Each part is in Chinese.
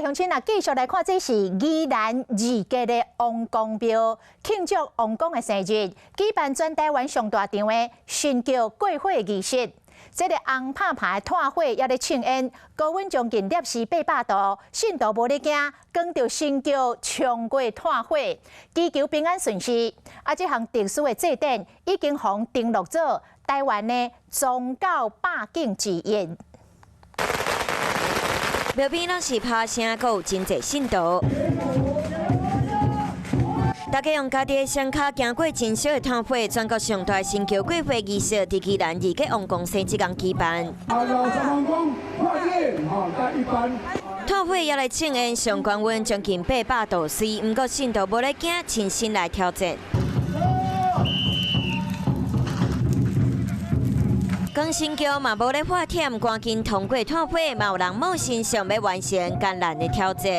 来，乡亲啊，继续来看，这是宜兰二街的王公庙，庆祝王公的生日，举办全台湾上大场的神轿过火仪式。这个红拍牌炭火也咧庆宴，高温将近摄氏800度，信徒无咧惊，跟着神轿冲过炭火，祈求平安顺遂。啊，这项特殊的祭典已经互登录做台湾的宗教百景之一。庙边拢是拍声，阁有真侪信徒。大家用家己的双脚行过真小的炭火，全国上大神轿过火仪式，伫宜兰二街王公生即天举办。炭火也来庆宴，上高温将近800度 C， 不过信徒无咧惊，亲身来挑战。光神轿嘛无咧发忝，赶紧通过炭火，嘛有人冒险想要完成艰难的挑战。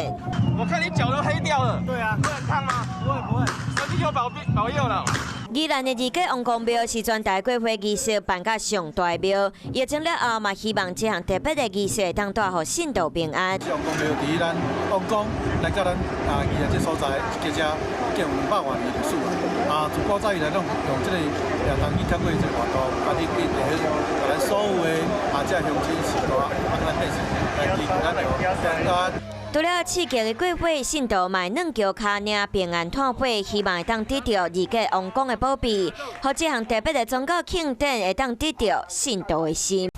我看你脚都黑掉了。对啊，会很烫吗？不会，身体有保佑了。宜兰的二街王公庙是全台过火仪式办甲上大庙，疫情了后嘛希望这项特别的仪式当带予信徒平安。王公庙伫咱王公来到咱宜兰这所在，这家已经有500万年历史啊。自古早以来，拢用这个当去透过这个活动，把你地地把咱所有的这乡亲士大帮咱变成来祈求咱的平安。除了刺激的过火，信徒卖软桥卡领平安炭火，希望会当得到二街王公的保庇，和这项特别的宗教庆典会当得到信徒的心。